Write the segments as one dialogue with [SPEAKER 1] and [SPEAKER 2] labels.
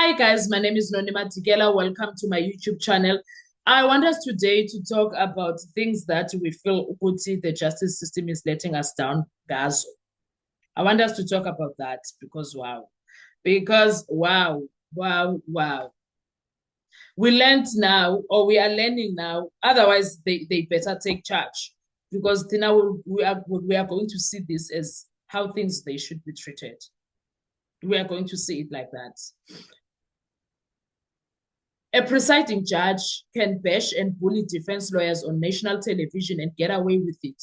[SPEAKER 1] Hi guys, my name is Nonima Tigela. Welcome to my YouTube channel. I want us today to talk about things that we feel Uguti, the justice system is letting us down, guys. I want us to talk about that because wow. Wow. We learned now, or we are learning now. Otherwise, they better take charge because now we are going to see this as how things they should be treated. We are going to see it like that. A presiding judge can bash and bully defense lawyers on national television and get away with it,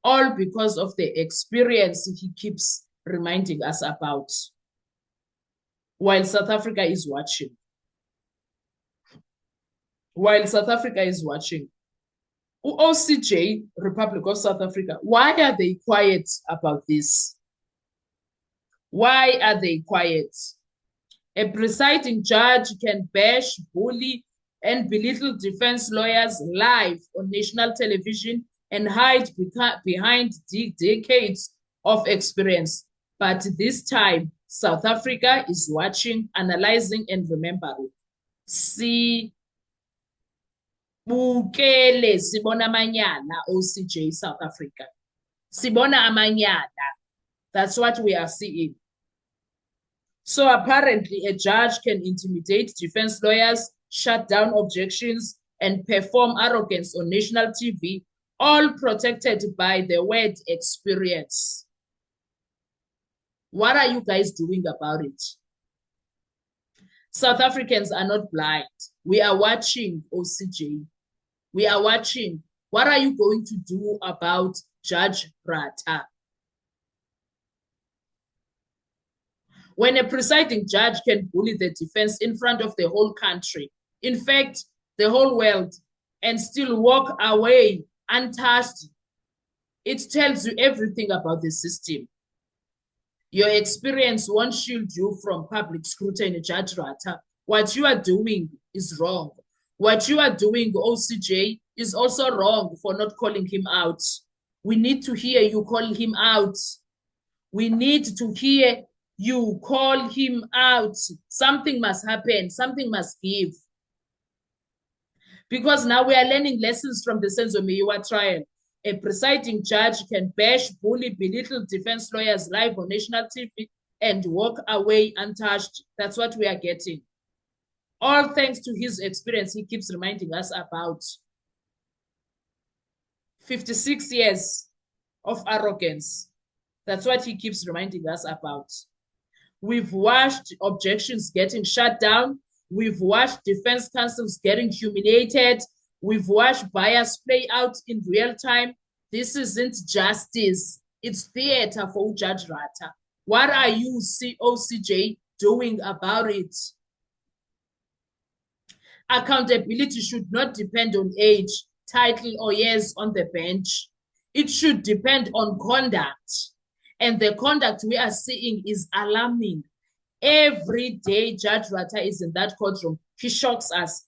[SPEAKER 1] all because of the experience he keeps reminding us about, while South Africa is watching. While South Africa is watching. OCJ, Republic of South Africa, why are they quiet about this? Why are they quiet? A presiding judge can bash, bully, and belittle defense lawyers live on national television and hide behind decades of experience. But this time, South Africa is watching, analyzing, and remembering. Sibukele, sibona amanyala, OCJ South Africa. Sibona amanyala. That's what we are seeing. So apparently, a judge can intimidate defense lawyers, shut down objections, and perform arrogance on national TV, all protected by the word experience. What are you guys doing about it? South Africans are not blind. We are watching, OCJ. We are watching. What are you going to do about Judge Ratha? When a presiding judge can bully the defense in front of the whole country, in fact, the whole world, and still walk away untouched, it tells you everything about the system. Your experience won't shield you from public scrutiny, Judge Ratha. What you are doing is wrong. What you are doing, OCJ, is also wrong for not calling him out. We need to hear you call him out. We need to hear you call him out. Something must happen. Something must give. Because now we are learning lessons from the Senzo Meyiwa trial. A presiding judge can bash, bully, belittle defense lawyers live on national TV and walk away untouched. That's what we are getting. All thanks to his experience he keeps reminding us about. 56 years of arrogance. That's what he keeps reminding us about. We've watched objections getting shut down. We've watched defense counsels getting humiliated. We've watched bias play out in real time. This isn't justice. It's theater for Judge Ratha. What are you, OCJ, doing about it? Accountability should not depend on age, title, or years on the bench. It should depend on conduct. And the conduct we are seeing is alarming. Every day Judge Ratha is in that courtroom, he shocks us.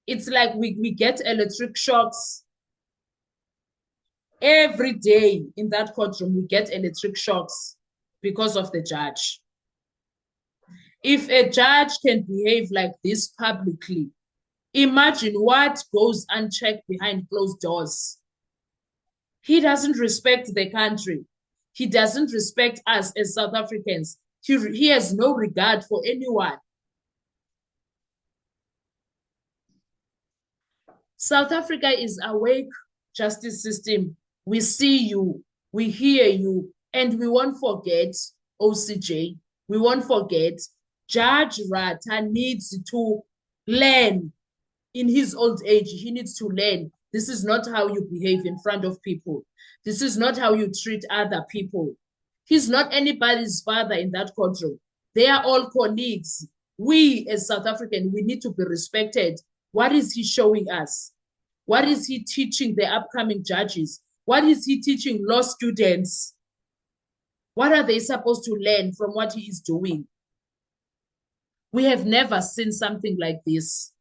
[SPEAKER 1] It's like we get electric shocks. Every day in that courtroom, we get electric shocks because of the judge. If a judge can behave like this publicly, imagine what goes unchecked behind closed doors. He doesn't respect the country. He doesn't respect us as South Africans. He has no regard for anyone. South Africa is awake, justice system. We see you, we hear you, and we won't forget, OCJ, we won't forget. Judge Ratha needs to learn. In his old age, he needs to learn. This is not how you behave in front of people. This is not how you treat other people. He's not anybody's father in that courtroom. They are all colleagues. We, as South Africans, we need to be respected. What is he showing us? What is he teaching the upcoming judges? What is he teaching law students? What are they supposed to learn from what he is doing? We have never seen something like this.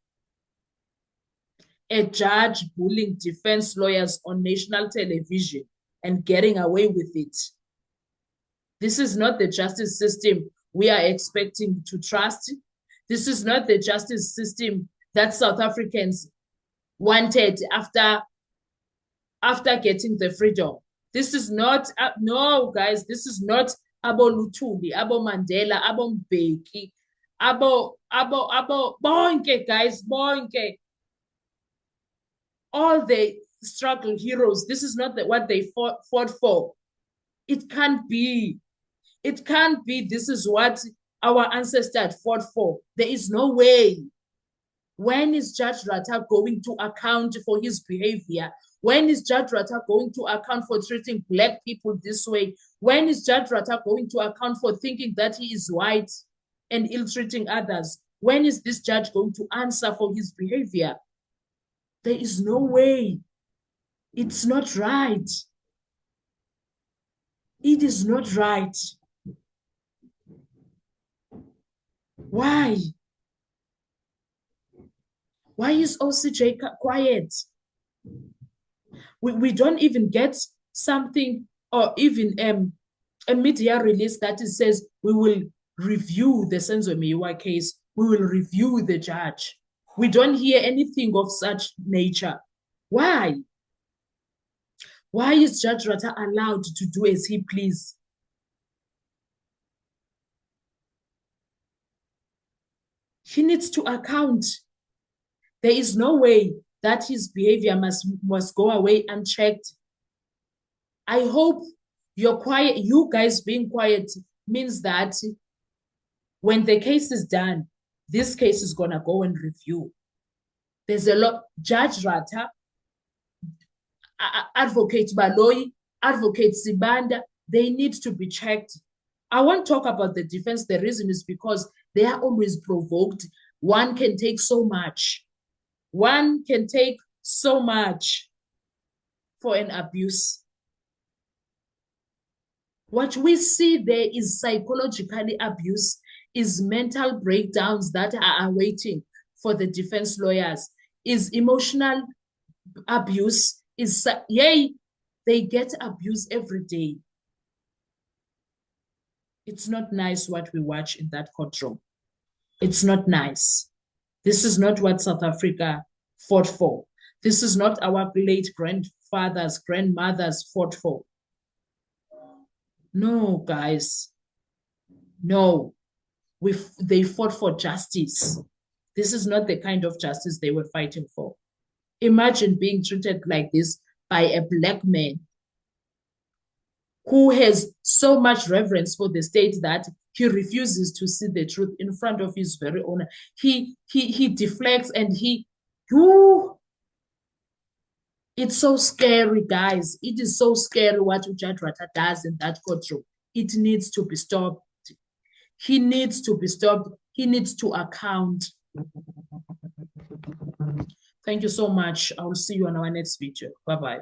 [SPEAKER 1] A judge bullying defense lawyers on national television and getting away with it. This is not the justice system we are expecting to trust. This is not the justice system that South Africans wanted after getting the freedom. This is not, no, guys, this is not Abo Luthuli, Abo Mandela, Abo Mbeki, bonke, guys, bonke. All the struggle heroes, this is not what they fought for. It can't be. It can't be. This is what our ancestors fought for. There is no way. When is Judge Ratta going to account for his behavior? When is Judge Ratta going to account for treating Black people this way? When is Judge Ratta going to account for thinking that he is white and ill-treating others? When is this judge going to answer for his behavior? There is no way. It's not right. It is not right. Why? Why is OCJ quiet? We don't even get something or even a media release that says we will review the Senzo Meyiwa case. We will review the judge. We don't hear anything of such nature. Why? Why is Judge Ratta allowed to do as he please? He needs to account. There is no way that his behavior must go away unchecked. I hope you're quiet. You guys being quiet means that when the case is done, this case is going to go and review. There's a lot. Judge Ratta, Advocate Baloyi, Advocate Sibanda, they need to be checked. I won't talk about the defense. The reason is because they are always provoked. One can take so much. One can take so much for an abuse. What we see there is psychologically abuse, is mental breakdowns that are awaiting for the defense lawyers, is emotional abuse, is, yay, they get abuse every day. It's not nice what we watch in that courtroom. It's not nice. This is not what South Africa fought for. This is not our late grandfathers, grandmothers fought for. No, guys. No. They fought for justice. This is not the kind of justice they were fighting for. Imagine being treated like this by a Black man who has so much reverence for the state that he refuses to see the truth in front of his very owner. He deflects and it's so scary, guys. It is so scary what Judge Ratta does in that courtroom. It needs to be stopped. He needs to be stopped. He needs to account. Thank you so much. I will see you on our next video. Bye-bye.